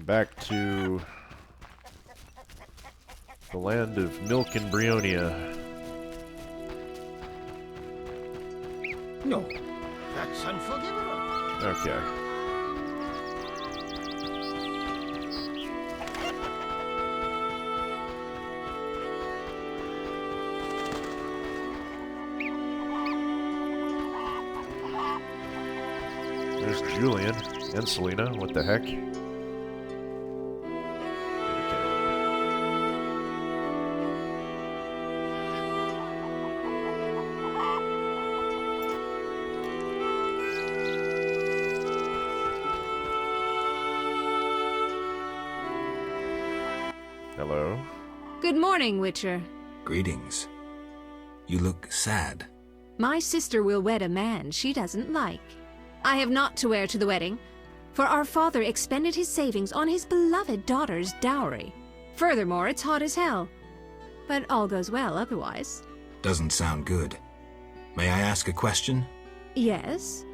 Back to the land of milk and Brionia. No, that's unforgivable. Okay. There's Julian and Selena. What the heck? Hello. Good morning, Witcher. Greetings. You look sad. My sister will wed a man she doesn't like. I have naught to wear to the wedding, for our father expended his savings on his beloved daughter's dowry. Furthermore, it's hot as hell. But all goes well otherwise. Doesn't sound good. May I ask a question? Yes?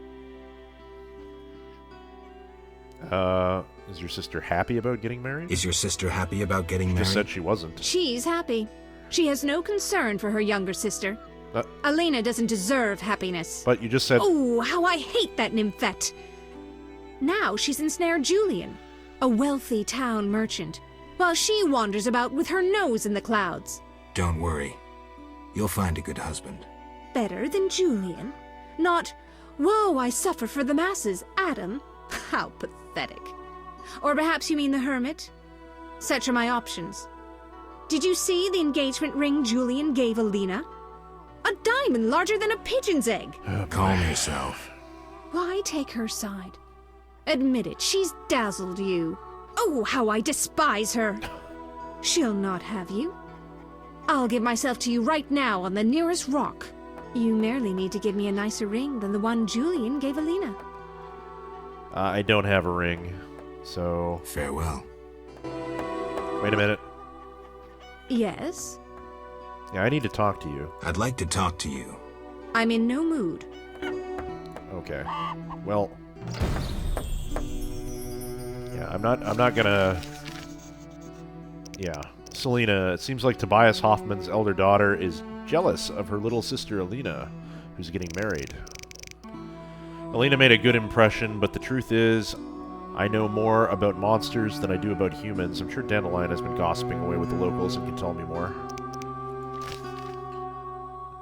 Is your sister happy about getting married? Is your sister happy about getting married? Just said she wasn't. She's happy. She has no concern for her younger sister. Alina doesn't deserve happiness. But you just said... Oh, how I hate that nymphette! Now she's ensnared Julian, a wealthy town merchant, while she wanders about with her nose in the clouds. Don't worry. You'll find a good husband. Better than Julian? Not, woe, I suffer for the masses, Adam. How pathetic. Or perhaps you mean the hermit? Such are my options. Did you see the engagement ring Julian gave Alina? A diamond larger than a pigeon's egg. Calm yourself. Why take her side? Admit it, she's dazzled you. Oh, how I despise her. She'll not have you. I'll give myself to you right now on the nearest rock. You merely need to give me a nicer ring than the one Julian gave Alina. I don't have a ring, so... Farewell. Wait a minute. Yes? Yeah, I need to talk to you. I'd like to talk to you. I'm in no mood. Okay. Well... Yeah, I'm not gonna... Yeah. Selena, it seems like Tobias Hoffman's elder daughter is jealous of her little sister Alina, who's getting married. Alina made a good impression, but the truth is, I know more about monsters than I do about humans. I'm sure Dandelion has been gossiping away with the locals and can tell me more.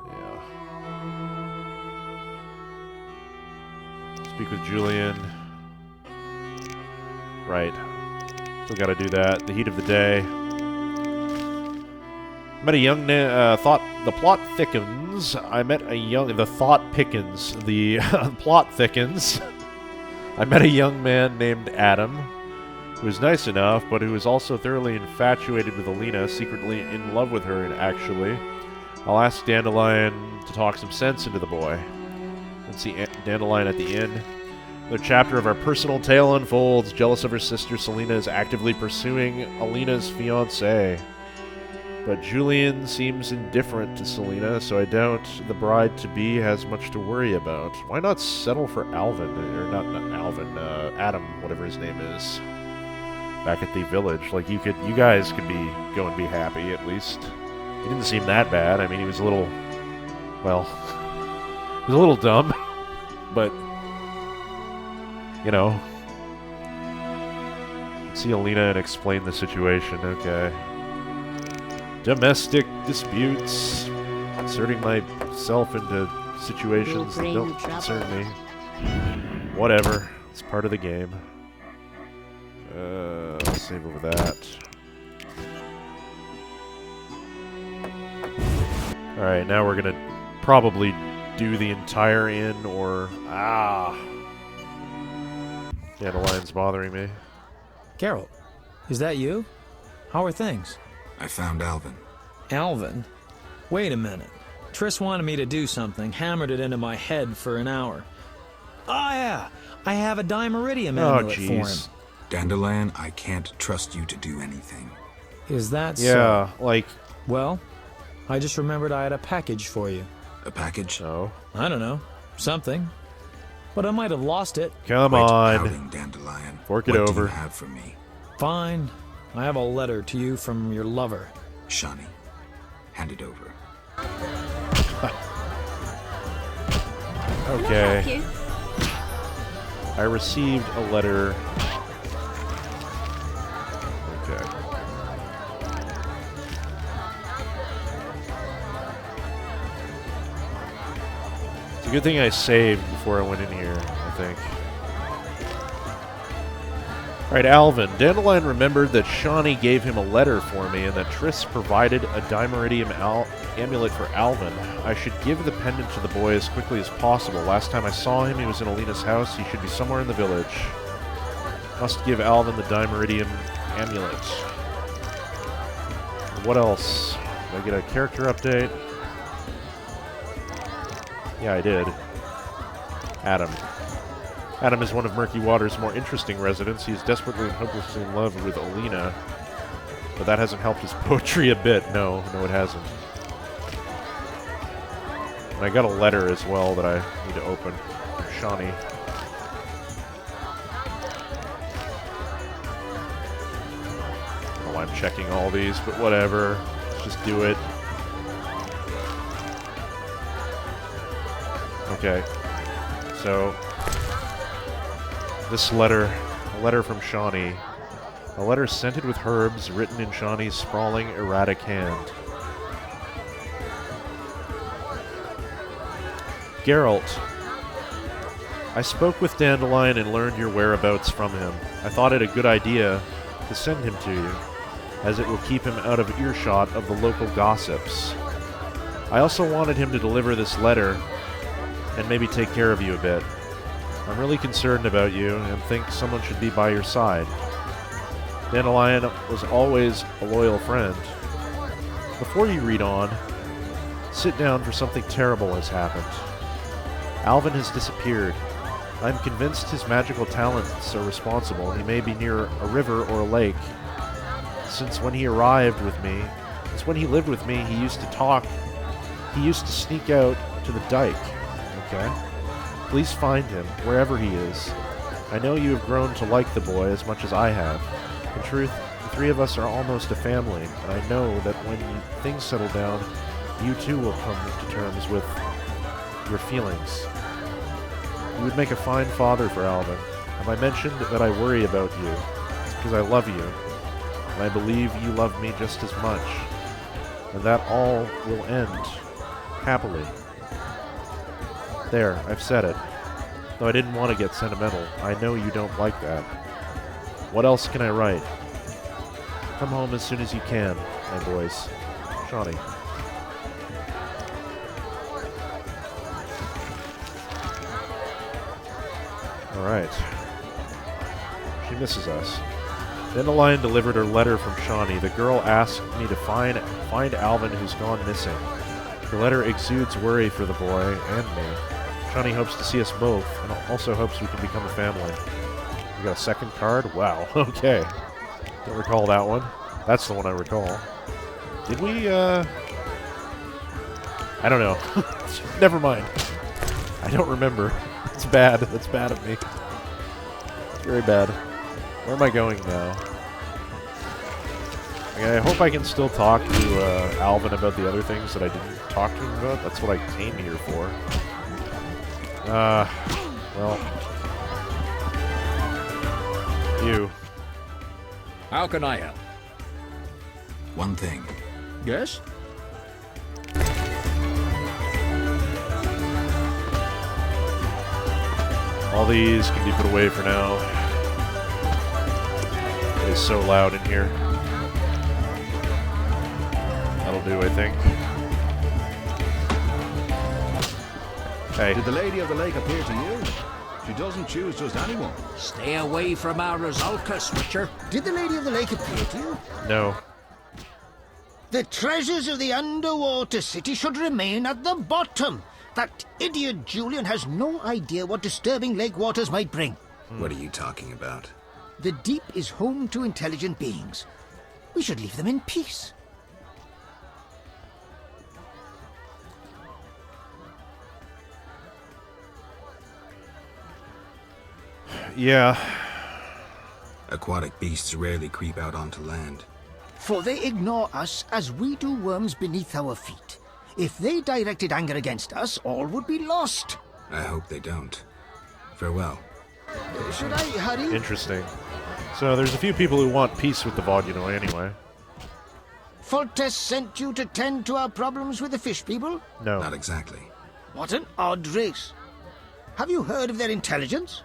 Yeah. Speak with Julian. Right. Still gotta do that. The heat of the day. Met a young thought. The plot thickens. I met a young. The thought pickens. The plot thickens. I met a young man named Adam, who was nice enough, but who was also thoroughly infatuated with Alina, secretly in love with her. And actually, I'll ask Dandelion to talk some sense into the boy. And see Dandelion at the inn. Another chapter of our personal tale unfolds. Jealous of her sister, Selena is actively pursuing Alina's fiancé. But Julian seems indifferent to Selena, so I doubt the bride-to-be has much to worry about. Why not settle for Alvin? Or not Alvin, Adam, whatever his name is. Back at the village. Like, you guys could go and be happy, at least. He didn't seem that bad. I mean, he was a little... Well... he was a little dumb. But... You know... See Alina and explain the situation, okay. Domestic disputes. Inserting myself into situations that don't concern me. Whatever. It's part of the game. I'll save over that. Alright, now we're gonna probably do the entire inn, or... Dandelion's bothering me. Geralt, is that you? How are things? I found Alvin. Alvin? Wait a minute. Triss wanted me to do something, hammered it into my head for an hour. Oh yeah, I have a Dimeridium amulet for him. Dandelion, I can't trust you to do anything. Is that so? Yeah, like... Well, I just remembered I had a package for you. A package? Oh. I don't know. Something. But I might have lost it. Come Quit on. pouting, Dandelion. Fork it over. What do you have for me? Fine. I have a letter to you from your lover. Shawnee, hand it over. Okay. Can I help you? I received a letter. Okay. It's a good thing I saved before I went in here, I think. Alright, Alvin. Dandelion remembered that Shawnee gave him a letter for me and that Triss provided a dimeridium amulet for Alvin. I should give the pendant to the boy as quickly as possible. Last time I saw him, he was in Alina's house. He should be somewhere in the village. Must give Alvin the dimeridium amulet. What else? Did I get a character update? Yeah, I did. Adam. Adam is one of Murky Water's more interesting residents. He is desperately and hopelessly in love with Alina. But that hasn't helped his poetry a bit. No, it hasn't. And I got a letter as well that I need to open from Shawnee. I don't know why I'm checking all these, but whatever. Let's just do it. Okay. So... this letter, a letter from Shawnee. A letter scented with herbs, written in Shawnee's sprawling, erratic hand. Geralt, I spoke with Dandelion and learned your whereabouts from him. I thought it a good idea to send him to you, as it will keep him out of earshot of the local gossips. I also wanted him to deliver this letter and maybe take care of you a bit. I'm really concerned about you and think someone should be by your side. Dandelion was always a loyal friend. Before you read on, sit down, for something terrible has happened. Alvin has disappeared. I'm convinced his magical talents are responsible. He may be near a river or a lake. Since when he lived with me, he used to talk. He used to sneak out to the dike. Okay? Please find him, wherever he is. I know you have grown to like the boy as much as I have. In truth, the three of us are almost a family, and I know that when things settle down, you too will come to terms with your feelings. You would make a fine father for Alvin. Have I mentioned that I worry about you? It's because I love you, and I believe you love me just as much. And that all will end happily. There, I've said it. Though I didn't want to get sentimental. I know you don't like that. What else can I write? Come home as soon as you can, my boys. Shawnee. Alright. She misses us. Dandelion delivered her letter from Shawnee. The girl asked me to find Alvin, who's gone missing. Her letter exudes worry for the boy and me. Shawnee hopes to see us both, and also hopes we can become a family. We got a second card? Wow, okay. Don't recall that one. That's the one I recall. Did we, I don't know. Never mind. I don't remember. It's bad. That's bad of me. It's very bad. Where am I going now? Okay, I hope I can still talk to Alvin about the other things that I didn't talk to him about. That's what I came here for. Well. You. How can I help? One thing. Yes? All these can be put away for now. It is so loud in here. That'll do, I think. Hey. Did the Lady of the Lake appear to you? She doesn't choose just anyone. Stay away from our Rizalka, Switcher. Did the Lady of the Lake appear to you? No. The treasures of the underwater city should remain at the bottom. That idiot Julian has no idea what disturbing lake waters might bring. What are you talking about? The deep is home to intelligent beings. We should leave them in peace. Yeah. Aquatic beasts rarely creep out onto land. For they ignore us as we do worms beneath our feet. If they directed anger against us, all would be lost. I hope they don't. Farewell. Should I hurry? Interesting. So there's a few people who want peace with the Vodunoi anyway. Foltest sent you to tend to our problems with the fish people? No. Not exactly. What an odd race. Have you heard of their intelligence?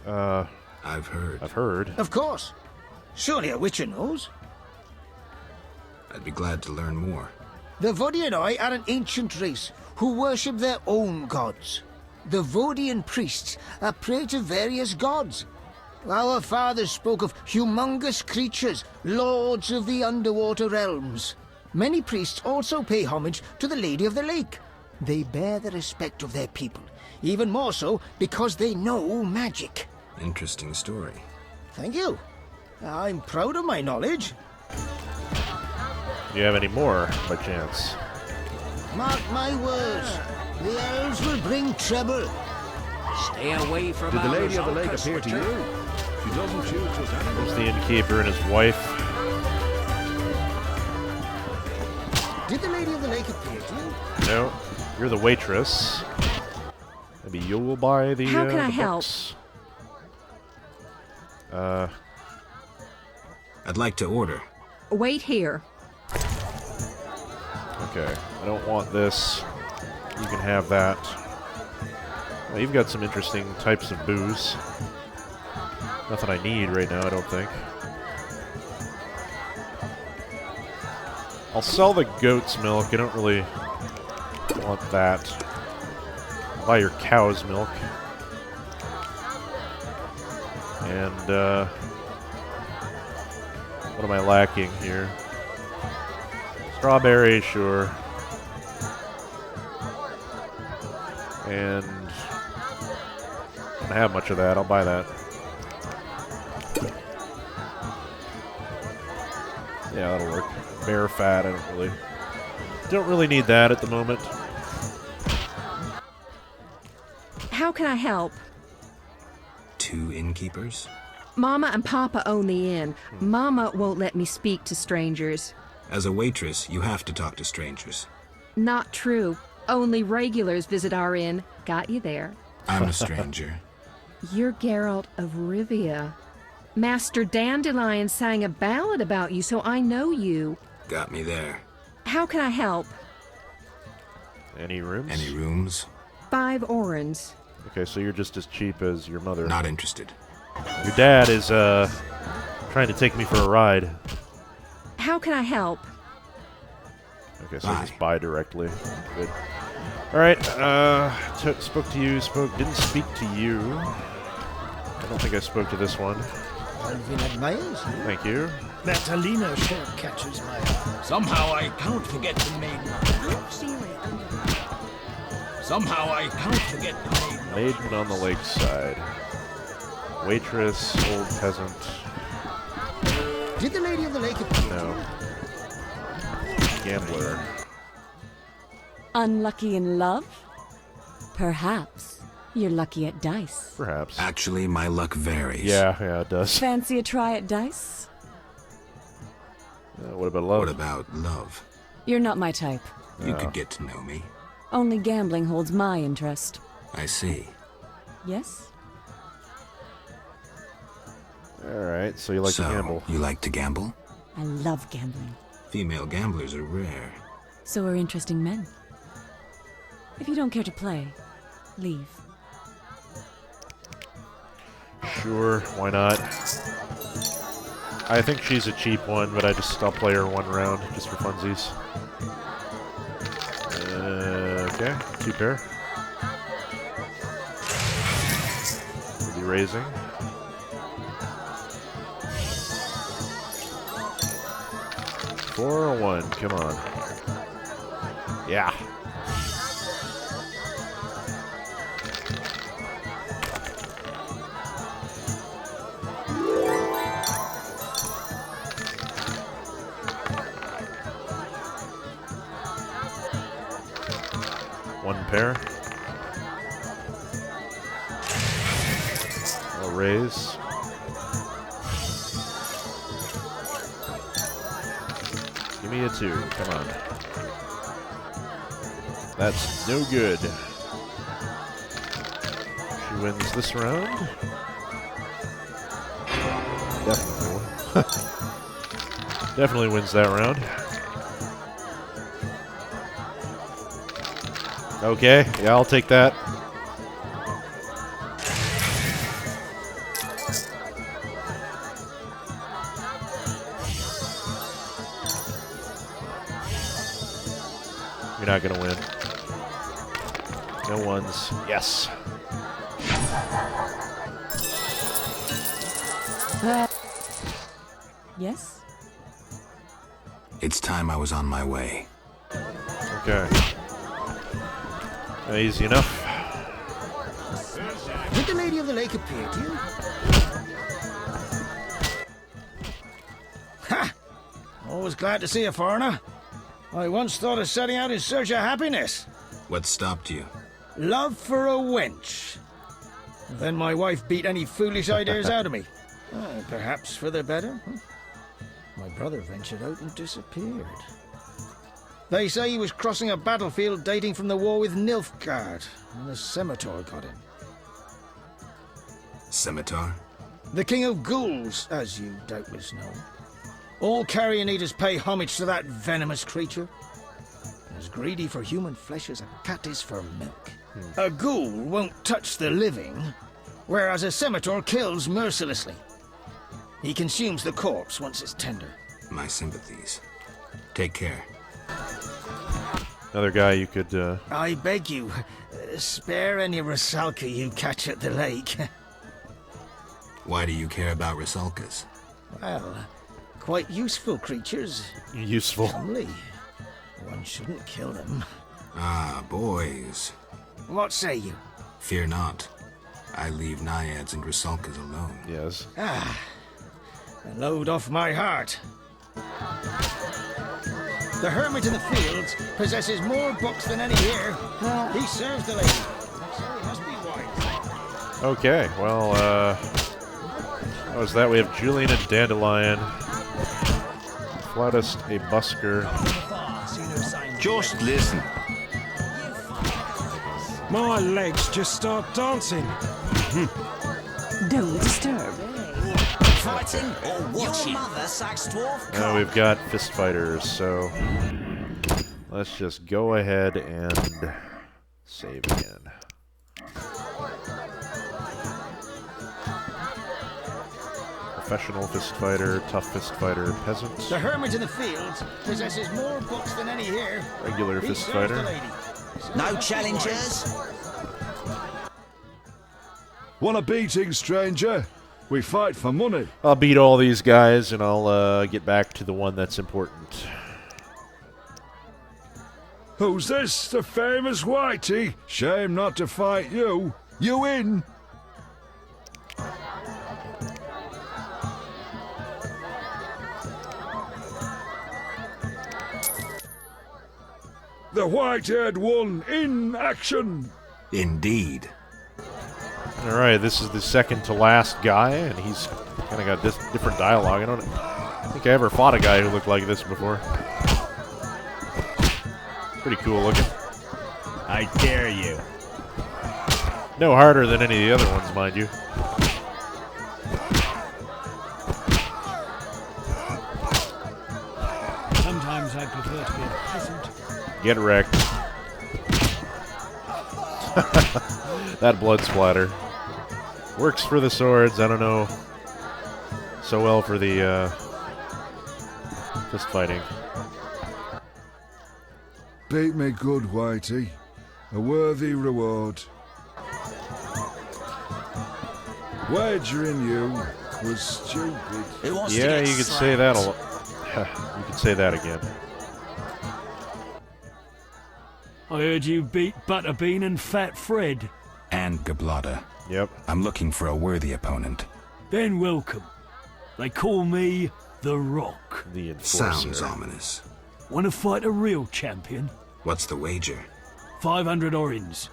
I've heard. I've heard. Of course. Surely a witcher knows. I'd be glad to learn more. The Vodianoi are an ancient race who worship their own gods. The Vodian priests are prey to various gods. Our fathers spoke of humongous creatures, lords of the underwater realms. Many priests also pay homage to the Lady of the Lake. They bear the respect of their people, even more so because they know magic. Interesting story. Thank you. I'm proud of my knowledge. Do you have any more, by chance? Mark my words, the elves will bring trouble. Stay away from Did the our Lady of the Lake Zolkus, appear to Witcher. you? She doesn't choose to There's the innkeeper and his wife. Did the Lady of the Lake appear to you? No. You're the waitress. Maybe you will buy the How can I the help? books. I'd like to order. Wait here. Okay. I don't want this. You can have that. Well, you've got some interesting types of booze. Nothing I need right now, I don't think. I'll sell the goat's milk. I don't really want that. I'll buy your cow's milk. And, what am I lacking here? Strawberry, sure. And I don't have much of that. I'll buy that. Yeah, that'll work. Bear fat, I don't really need that at the moment. How can I help? 2 innkeepers? Mama and Papa own the inn. Mama won't let me speak to strangers. As a waitress, you have to talk to strangers. Not true. Only regulars visit our inn. Got you there. I'm a stranger. You're Geralt of Rivia. Master Dandelion sang a ballad about you, so I know you. Got me there. How can I help? Any rooms? Any rooms? 5 orens. Okay, so you're just as cheap as your mother. Not interested. Your dad is, trying to take me for a ride. How can I help? Okay, so I Bye. just buy directly. Good. Alright, spoke to you, didn't speak to you. I don't think I spoke to this one. Alvin admires you. Thank you. Bertalina sure catches my eye. Somehow I can't forget the maiden. Somehow I can't forget the maiden. Maiden on the lakeside. Waitress, old peasant. Did the Lady of the Lake appear? No. Gambler. Unlucky in love? Perhaps. You're lucky at dice. Perhaps. Actually, my luck varies. Yeah, it does. Fancy a try at dice? What about love? What about love? You're not my type. You could get to know me. Only gambling holds my interest. I see. Yes? Alright, so you like to gamble. You like to gamble? I love gambling. Female gamblers are rare. So are interesting men. If you don't care to play, leave. Sure, why not? I think she's a cheap one, but I'll play her one round, just for funsies. Okay, 2 pair. We'll be raising. Four or 1, come on. Yeah. One pair. I'll raise. Give me a 2. Come on. That's no good. She wins this round. Definitely. Definitely wins that round. Okay, yeah, I'll take that. You're not gonna win. No ones. Yes. Yes? It's time I was on my way. Okay. Easy enough. Did the Lady of the Lake appear to you? Ha! Always glad to see a foreigner. I once thought of setting out in search of happiness. What stopped you? Love for a wench. Then my wife beat any foolish ideas out of me. Perhaps for the better. My brother ventured out and disappeared. They say he was crossing a battlefield dating from the war with Nilfgaard, and the Scimitar got him. Scimitar? The king of ghouls, as you doubtless know. All carrion eaters pay homage to that venomous creature. As greedy for human flesh as a cat is for milk. A ghoul won't touch the living, whereas a scimitar kills mercilessly. He consumes the corpse once it's tender. My sympathies. Take care. Another guy you could, I beg you, spare any Rusalka you catch at the lake. Why do you care about Rusalkas? Well, quite useful creatures. useful. Comely. One shouldn't kill them. Ah, boys. What say you? Fear not. I leave naiads and Rusalkas alone. Yes. A load off my heart. The hermit in the fields possesses more books than any here. He serves the lady, so he must be wise. Okay, well, how was that? We have Julian and Dandelion. Flautist, a busker. Just listen. My legs just start dancing. Don't disturb. Fighting or watching? Your mother sucks dwarf cock. Now we've got fist fighters, so let's just go ahead and save again. Professional fist fighter, tough fist fighter, peasant. The hermit in the fields possesses more books than any here. Regular He fist serves fighter. the lady, so he No must be challengers? Want a beating, stranger? We fight for money. I'll beat all these guys and I'll get back to the one that's important. Who's this? The famous Whitey? Shame not to fight you. You in? The white-haired one in action. Indeed. Alright, this is the second to last guy, and he's kind of got this different dialogue. I don't think I ever fought a guy who looked like this before. Pretty cool looking. I dare you. No harder than any of the other ones, mind you. Sometimes I prefer to be a peasant. Get wrecked. That blood splatter. Works for the swords, I don't know so well for the fist fighting. Beat me good, Whitey. A worthy reward. Wagering you was stupid. Who wants to Yeah, get you could slapped? say that a lot. You could say that again. I heard you beat Butterbean and Fat Fred. And Gablada. Yep. I'm looking for a worthy opponent. Then welcome. They call me The Rock. The enforcer. Sounds ominous. Want to fight a real champion? What's the wager? 500 orins.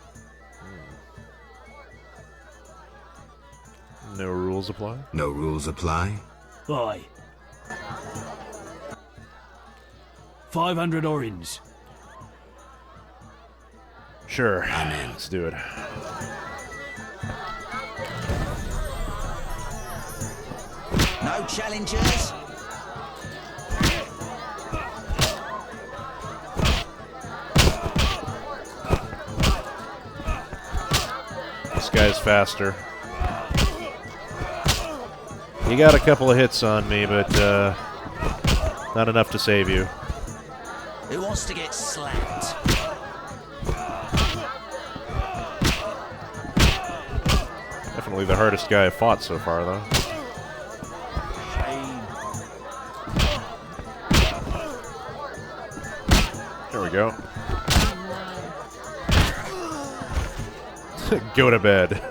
No rules apply? No rules apply? Aye. 500 orins. Sure. I'm in. Let's do it. No challengers. This guy's faster. You got a couple of hits on me, but not enough to save you. Who wants to get slapped? Definitely the hardest guy I've fought so far, though. There we go. Go to bed.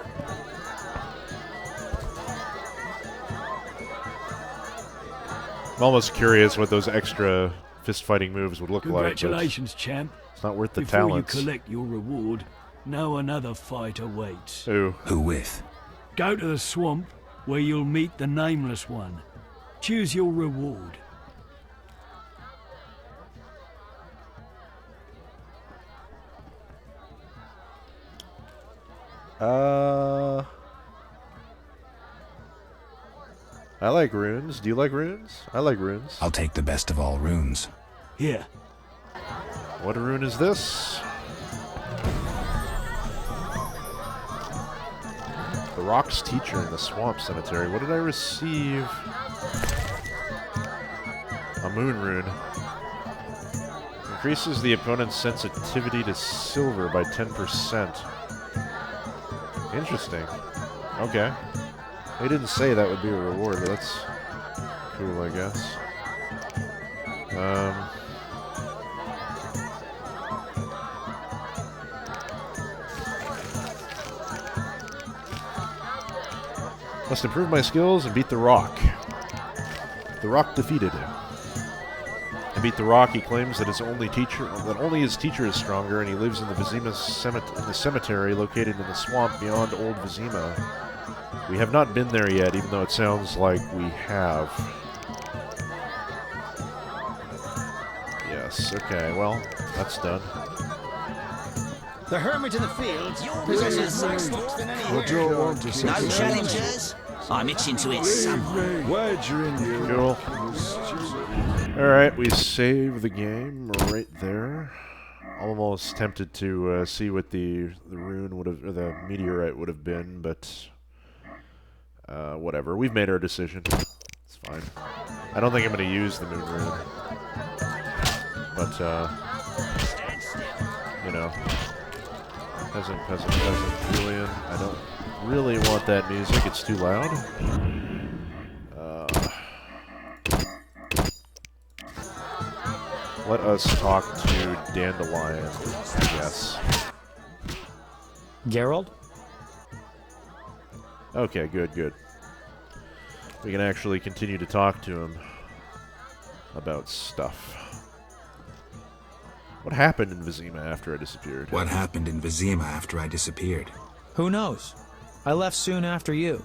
I'm almost curious what those extra fist-fighting moves would look like. Congratulations, champ. It's not worth the Before talents. you collect your reward, know another fight awaits. Who? Who with? Go to the swamp, where you'll meet the Nameless One. Choose your reward. I like runes. Do you like runes? I like runes. I'll take the best of all runes. Here. What rune is this? The Rock's Teacher in the Swamp Cemetery. What did I receive? A moon rune. Increases the opponent's sensitivity to silver by 10%. Interesting. Okay. They didn't say that would be a reward, but that's cool, I guess. Must improve my skills and beat the Rock. The Rock defeated him. To beat the Rock, he claims that only his teacher is stronger, and he lives in the cemetery located in the swamp beyond Old Vizima. We have not been there yet, even though it sounds like we have. Yes, okay, well, that's done. The hermit in the fields possesses more books than any What do you want to say? No challengers. I'm itching to hit someone. Wagering you. Cool. Alright, we save the game right there. Almost tempted to see what the rune would have, or the meteorite would have been, but whatever. We've made our decision. It's fine. I don't think I'm going to use the moon rune. But, you know. Peasant, Julian. I don't really want that music. It's too loud. Let us talk to Dandelion, I guess. Geralt? Okay, good. We can actually continue to talk to him about stuff. What happened in Vizima after I disappeared? What happened in Vizima after I disappeared? Who knows? I left soon after you.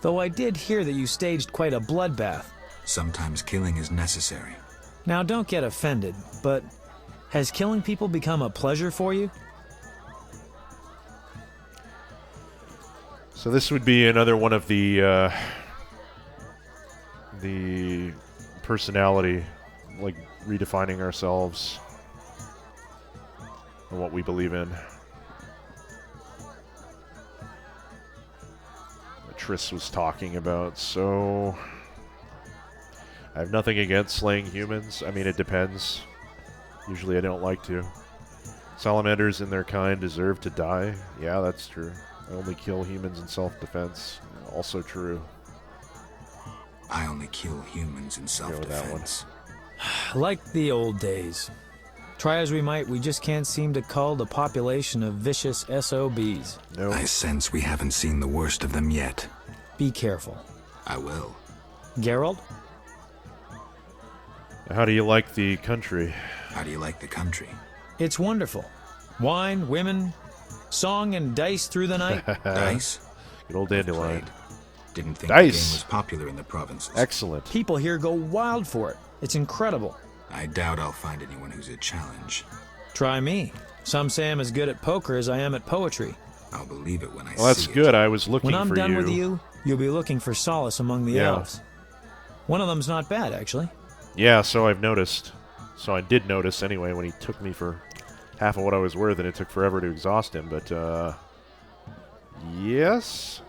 Though I did hear that you staged quite a bloodbath. Sometimes killing is necessary. Now don't get offended, but has killing people become a pleasure for you? So this would be another one of the personality, like redefining ourselves and what we believe in. That Triss was talking about, so I have nothing against slaying humans. I mean, it depends. Usually I don't like to. Salamanders and their kind deserve to die. Yeah, that's true. I only kill humans in self-defense. Also true. I only kill humans in self-defense. Like the old days. Try as we might, we just can't seem to cull the population of vicious SOBs. No. I sense we haven't seen the worst of them yet. Be careful. I will. Geralt? How do you like the country? How do you like the country? It's wonderful. Wine, women, song and dice through the night. Dice? Good old Dandelion. Didn't think Dice. the game was popular in the provinces. Excellent. People here go wild for it. It's incredible. I doubt I'll find anyone who's a challenge. Try me. Some say I'm as good at poker as I am at poetry. I'll believe it when I see it. Well, that's good. I was looking for you. When I'm done with you, you'll be looking for solace among the elves. One of them's not bad, actually. Yeah, so I've noticed. So I did notice anyway when he took me for half of what I was worth, and it took forever to exhaust him. But, yes.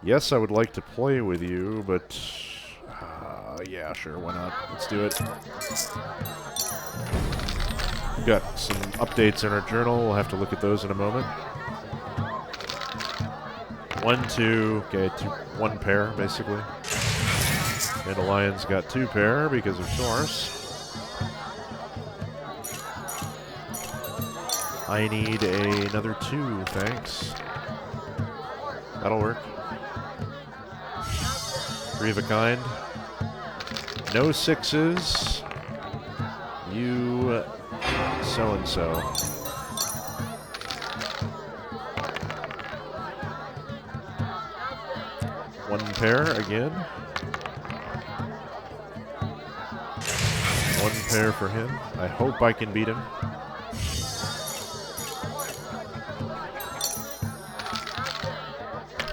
Yes, I would like to play with you, but... yeah, sure, why not? Let's do it. We've got some updates in our journal. We'll have to look at those in a moment. 1, 2, okay, 1 pair, basically. Dandelion's got 2 pair because of Taurus. I need another 2, thanks. That'll work. 3 of a kind. No 6s. You so-and-so. 1 pair again. 1 pair for him. I hope I can beat him.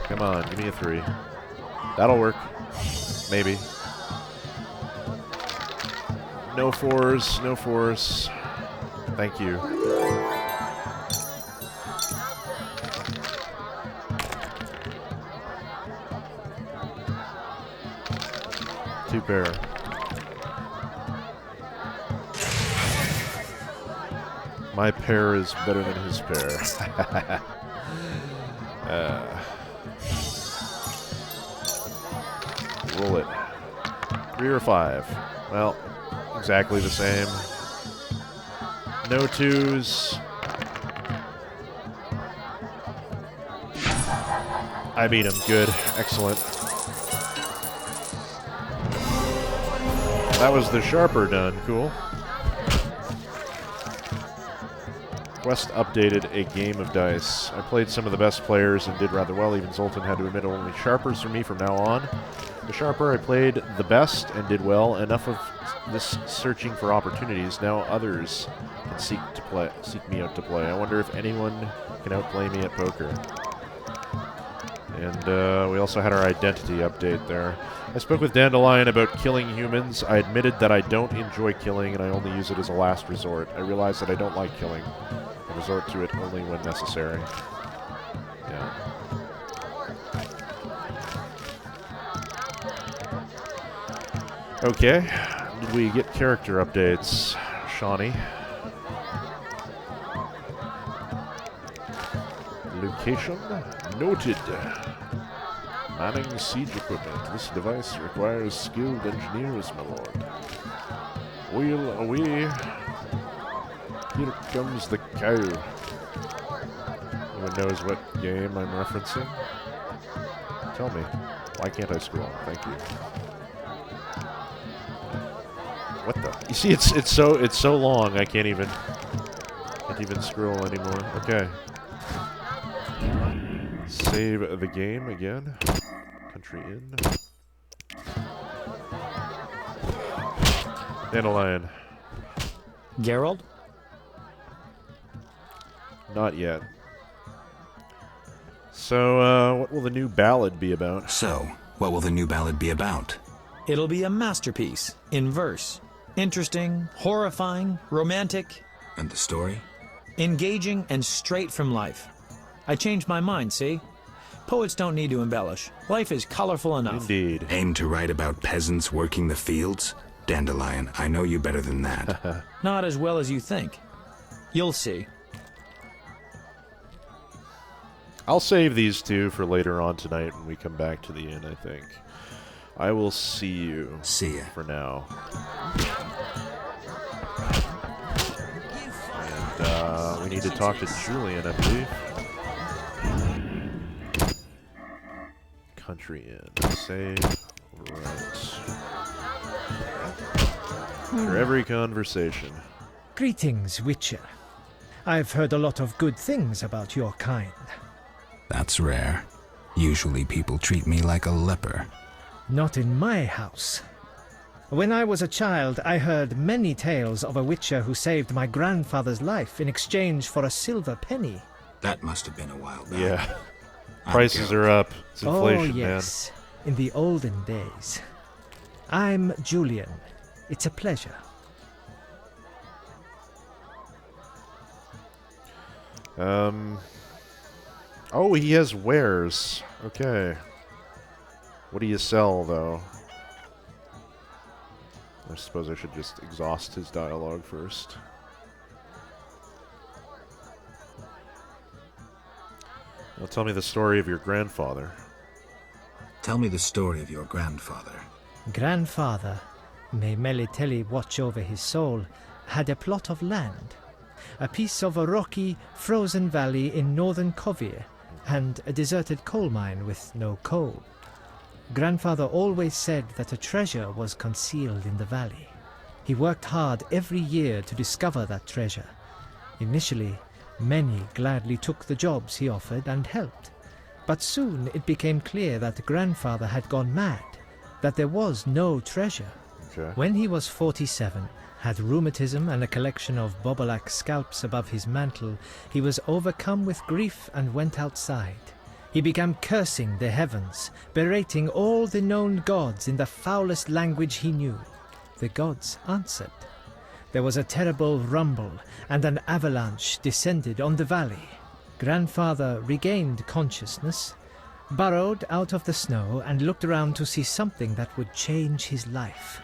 Come on, give me a 3. That'll work. Maybe. No 4s, no 4s. Thank you. Two pair. My pair is better than his pair. Roll it. 3 or 5. Well, exactly the same. No 2s. I beat him. Good. Excellent. That was the sharper done. Cool. Quest updated a game of dice. I played some of the best players and did rather well. Even Zoltan had to admit only sharpers for me from now on. The sharper I played the best and did well. Enough of this searching for opportunities. Now others can seek me out to play. I wonder if anyone can outplay me at poker. And we also had our identity update there. I spoke with Dandelion about killing humans. I admitted that I don't enjoy killing and I only use it as a last resort. I realized that I don't like killing. I resort to it only when necessary. Yeah. Okay. Did we get character updates, Shawnee? Location noted. Manning siege equipment. This device requires skilled engineers, my lord. Wheel away. Here comes the cow. Anyone knows what game I'm referencing? Tell me. Why can't I scroll? Thank you. What the? You see, it's so long I can't even scroll anymore. Okay. Save the game again. Country in. Dandelion. Geralt? Not yet. So, what will the new ballad be about? So, what will the new ballad be about? It'll be a masterpiece, in verse. Interesting, horrifying, romantic. And the story? Engaging and straight from life. I changed my mind, see? Poets don't need to embellish. Life is colorful enough. Indeed. Aim to write about peasants working the fields? Dandelion, I know you better than that. Not as well as you think. You'll see. I'll save these two for later on tonight when we come back to the inn, I think. I will see you. See ya. For now. And we need to talk to Julian, I believe. Country inn. Save. Right. For every conversation. Greetings, Witcher. I've heard a lot of good things about your kind. That's rare. Usually people treat me like a leper. Not in my house. When I was a child, I heard many tales of a witcher who saved my grandfather's life in exchange for a silver penny. That must have been a while back. Yeah. Prices are up. It's inflation, yes. In the olden days. I'm Julian. It's a pleasure. Oh, he has wares. Okay. What do you sell, though? I suppose I should just exhaust his dialogue first. Now tell me the story of your grandfather. Tell me the story of your grandfather. Grandfather, may Melitele watch over his soul, had a plot of land. A piece of a rocky, frozen valley in northern KotOR, and a deserted coal mine with no coal. Grandfather always said that a treasure was concealed in the valley. He worked hard every year to discover that treasure. Initially, many gladly took the jobs he offered and helped. But soon it became clear that Grandfather had gone mad, that there was no treasure. Okay. When he was 47, had rheumatism and a collection of bobolak scalps above his mantle, he was overcome with grief and went outside. He began cursing the heavens, berating all the known gods in the foulest language he knew. The gods answered. There was a terrible rumble, and an avalanche descended on the valley. Grandfather regained consciousness, burrowed out of the snow, and looked around to see something that would change his life.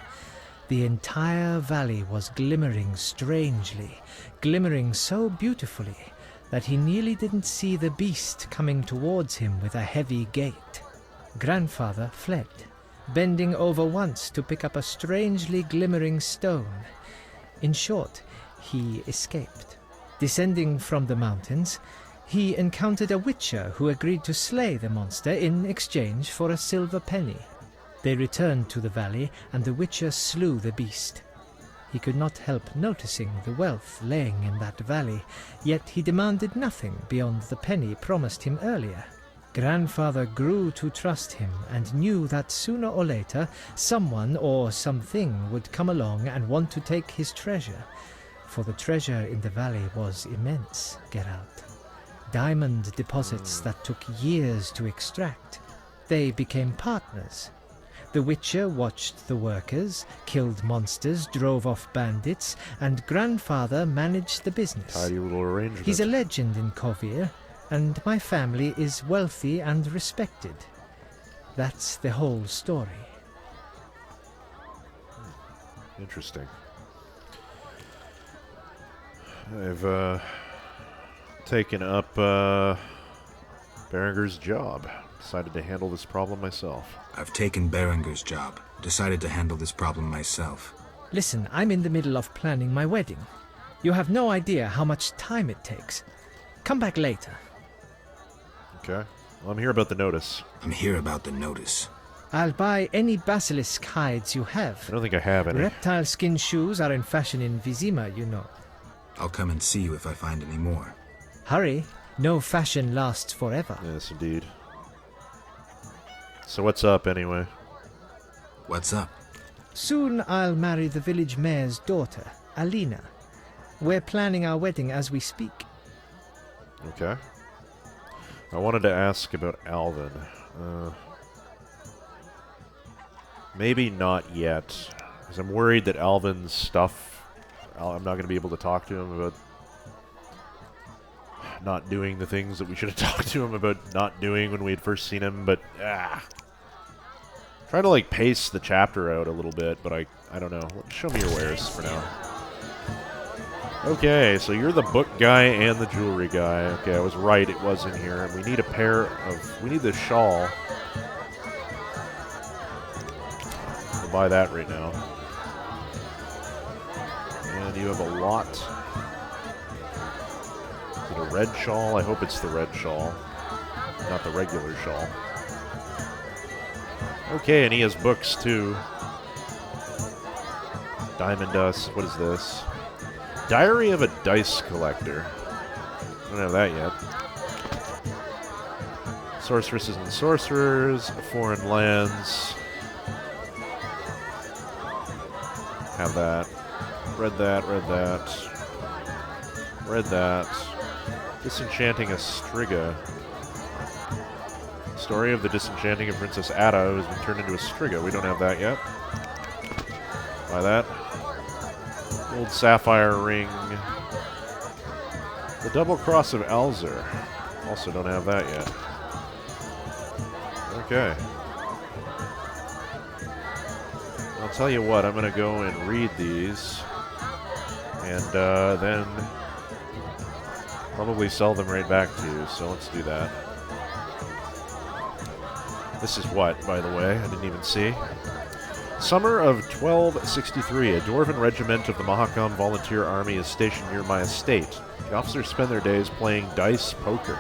The entire valley was glimmering strangely, glimmering so beautifully that he nearly didn't see the beast coming towards him with a heavy gait. Grandfather fled, bending over once to pick up a strangely glimmering stone. In short, he escaped. Descending from the mountains, he encountered a witcher who agreed to slay the monster in exchange for a silver penny. They returned to the valley, and the witcher slew the beast. He could not help noticing the wealth laying in that valley, yet he demanded nothing beyond the penny promised him earlier. Grandfather grew to trust him and knew that sooner or later someone or something would come along and want to take his treasure, for the treasure in the valley was immense, Geralt. Diamond deposits that took years to extract. They became partners. The Witcher watched the workers, killed monsters, drove off bandits, and Grandfather managed the business. Tidy little arrangement. He's a legend in KotOR, and my family is wealthy and respected. That's the whole story. Interesting. I've taken up Berenger's job. Decided to handle this problem myself. I've taken Berenger's job. Decided to handle this problem myself. Listen, I'm in the middle of planning my wedding. You have no idea how much time it takes. Come back later. Okay. Well, I'm here about the notice. I'm here about the notice. I'll buy any basilisk hides you have. I don't think I have any. Reptile skin shoes are in fashion in Vizima, you know. I'll come and see you if I find any more. Hurry. No fashion lasts forever. Yes, indeed. So what's up, anyway? What's up? Soon I'll marry the village mayor's daughter, Alina. We're planning our wedding as we speak. Okay. I wanted to ask about Alvin. Maybe not yet, because I'm worried that Alvin's stuff, I'm not going to be able to talk to him about not doing the things that we should have talked to him about not doing when we had first seen him, but trying to like pace the chapter out a little bit, but I don't know. Show me your wares for now. Okay, so you're the book guy and the jewelry guy. Okay, I was right, it was in here. And we need a pair of, we need this shawl. I'll buy that right now. And you have a lot. Is it a red shawl? I hope it's the red shawl, not the regular shawl. Okay, and he has books too. Diamond Dust, what is this? Diary of a Dice Collector. I don't have that yet. Sorceresses and Sorcerers, Foreign Lands. Have that. Read that, read that. Read that. Disenchanting a Striga. Story of the disenchanting of Princess Ada, who has been turned into a Striga. We don't have that yet. Buy that. Old sapphire ring. The double cross of Alzur. Also don't have that yet. Okay. I'll tell you what, I'm going to go and read these. And then probably sell them right back to you. So let's do that. This is what, by the way? I didn't even see. Summer of 1263. A Dwarven regiment of the Mahakam Volunteer Army is stationed near my estate. The officers spend their days playing dice poker.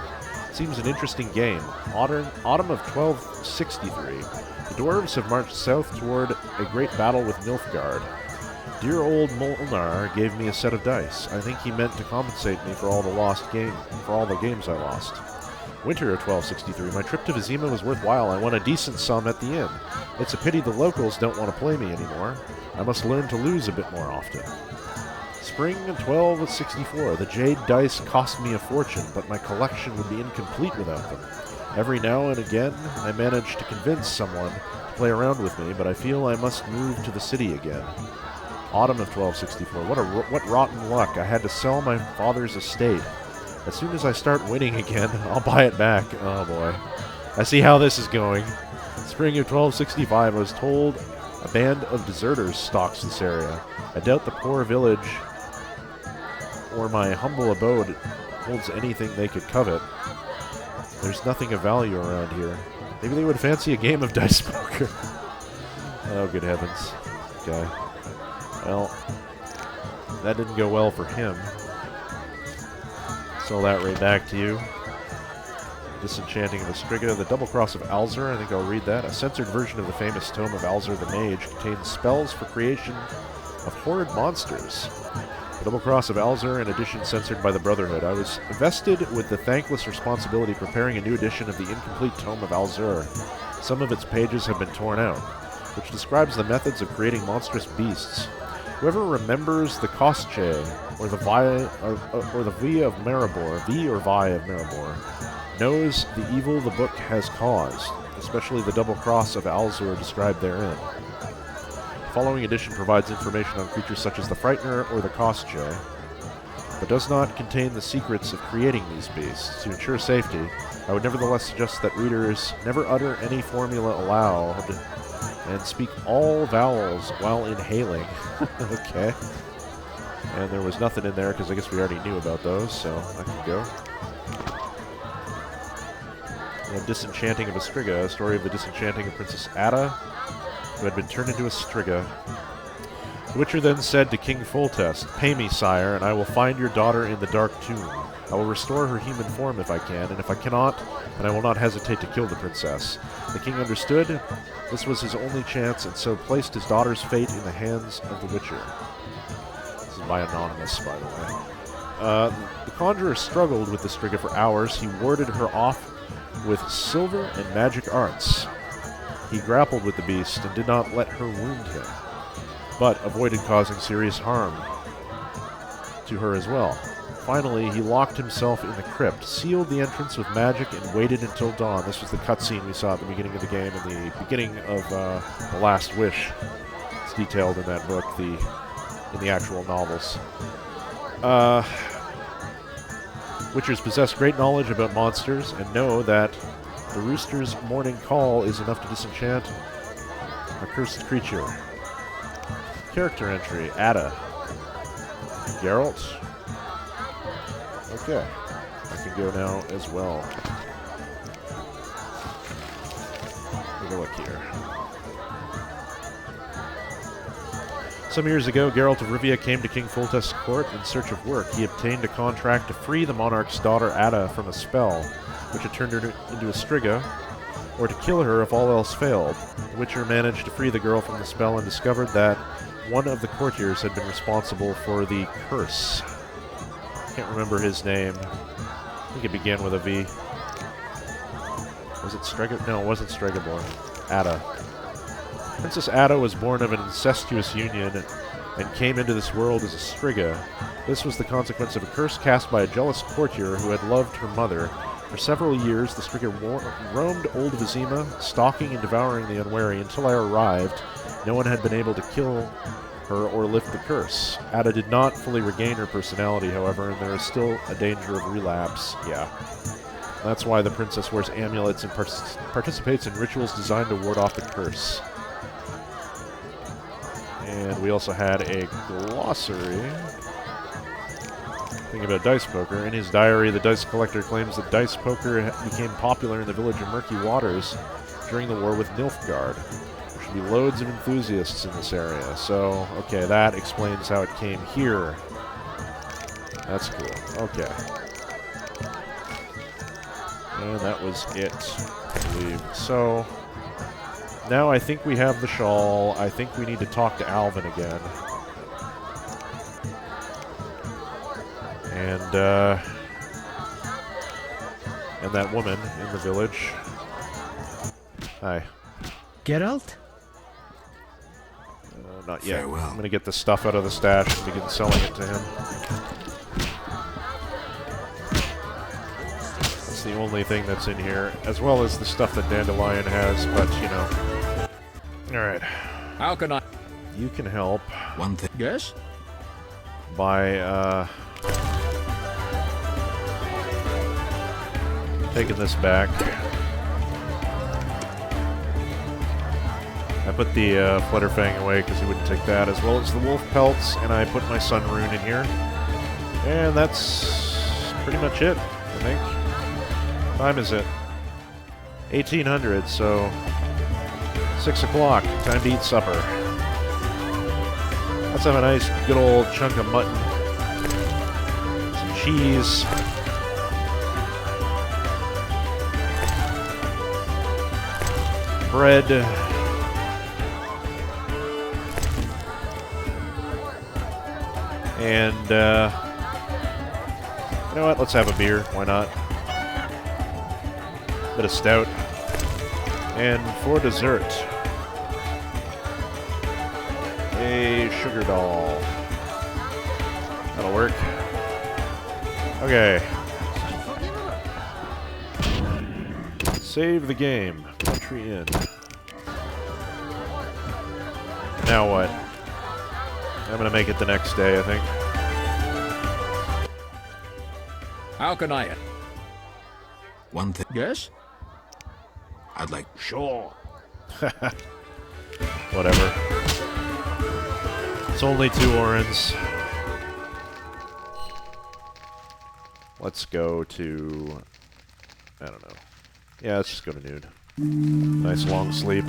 Seems an interesting game. Autumn of 1263. The dwarves have marched south toward a great battle with Nilfgaard. Dear old Molnar gave me a set of dice. I think he meant to compensate me for all the games I lost. Winter of 1263. My trip to Vizima was worthwhile. I won a decent sum at the inn. It's a pity the locals don't want to play me anymore. I must learn to lose a bit more often. Spring of 1264. The jade dice cost me a fortune, but my collection would be incomplete without them. Every now and again, I manage to convince someone to play around with me, but I feel I must move to the city again. Autumn of 1264. What rotten luck. I had to sell my father's estate. As soon as I start winning again, I'll buy it back. Oh boy. I see how this is going. Spring of 1265, I was told a band of deserters stalks this area. I doubt the poor village or my humble abode holds anything they could covet. There's nothing of value around here. Maybe they would fancy a game of dice poker. Oh, good heavens. Okay. Well, that didn't go well for him. Sell that right back to you. Disenchanting of Astriga. The Double Cross of Alzur. I think I'll read that. A censored version of the famous tome of Alzur the Mage contains spells for creation of horrid monsters. The Double Cross of Alzur, an edition censored by the Brotherhood. I was vested with the thankless responsibility of preparing a new edition of the incomplete tome of Alzur. Some of its pages have been torn out, which describes the methods of creating monstrous beasts. Whoever remembers the Kostche, or the V of Maribor, knows the evil the book has caused, especially the double cross of Alzur described therein. The following edition provides information on creatures such as the Frightener or the Kostche, but does not contain the secrets of creating these beasts. To ensure safety, I would nevertheless suggest that readers never utter any formula aloud and speak all vowels while inhaling. Okay. And there was nothing in there because I guess we already knew about those, so I can go. We have Disenchanting of Astriga, a story of the disenchanting of Princess Ada, who had been turned into a Striga. The Witcher then said to King Foltest, "Pay me, sire, and I will find your daughter in the Dark Tomb. I will restore her human form if I can, and if I cannot, then I will not hesitate to kill the princess." The king understood. This was his only chance, and so placed his daughter's fate in the hands of the Witcher. This is by Anonymous, by the way. The conjurer struggled with the Striga for hours. He warded her off with silver and magic arts. He grappled with the beast and did not let her wound him, but avoided causing serious harm to her as well. Finally, he locked himself in the crypt, sealed the entrance with magic, and waited until dawn. This was the cutscene we saw at the beginning of the game and the beginning of The Last Wish. It's detailed in that book, in the actual novels. Witchers possess great knowledge about monsters and know that the rooster's morning call is enough to disenchant a cursed creature. Character entry, Ada. Geralt. Okay, I can go now as well. Take a look here. Some years ago, Geralt of Rivia came to King Foltest's court in search of work. He obtained a contract to free the monarch's daughter Ada from a spell, which had turned her into a Striga, or to kill her if all else failed. The Witcher managed to free the girl from the spell and discovered that one of the courtiers had been responsible for the curse. Can't remember his name. I think it began with a V. Was it Strega? No, it wasn't Stregaborn. Ada. Princess Ada was born of an incestuous union and came into this world as a Striga. This was the consequence of a curse cast by a jealous courtier who had loved her mother. For several years, the Striga roamed Old Vizima, stalking and devouring the unwary. Until I arrived, no one had been able to kill her or lift the curse. Ada did not fully regain her personality, however, and there is still a danger of relapse. Yeah. That's why the princess wears amulets and participates in rituals designed to ward off the curse. And we also had a glossary thinking about dice poker. In his diary, the dice collector claims that dice poker became popular in the village of Murky Waters during the war with Nilfgaard. There should be loads of enthusiasts in this area. So, okay, that explains how it came here. That's cool. Okay. And that was it, I believe. So, now I think we have the shawl. I think we need to talk to Alvin again. And that woman in the village. Hi. Geralt? Not yet. Farewell. I'm going to get the stuff out of the stash and begin selling it to him. That's the only thing that's in here, as well as the stuff that Dandelion has, but, you know. Alright. How can I? You can help. One thing. Yes? By, taking this back. I put the Flutterfang away because he wouldn't take that, as well as the wolf pelts, and I put my sun rune in here. And that's pretty much it, I think. What time is it? 1800, so 6 o'clock. Time to eat supper. Let's have a nice good old chunk of mutton. Some cheese. Bread. And, you know what? Let's have a beer. Why not? Bit of stout. And for dessert, a sugar doll. That'll work. Okay. Save the game. Entry in. Now what? I'm gonna make it the next day, I think. How can I? One thing. Yes? I'd like. Sure. Whatever. It's only 2 orans. Let's go to... I don't know. Yeah, let's just go to nude. Nice long sleep.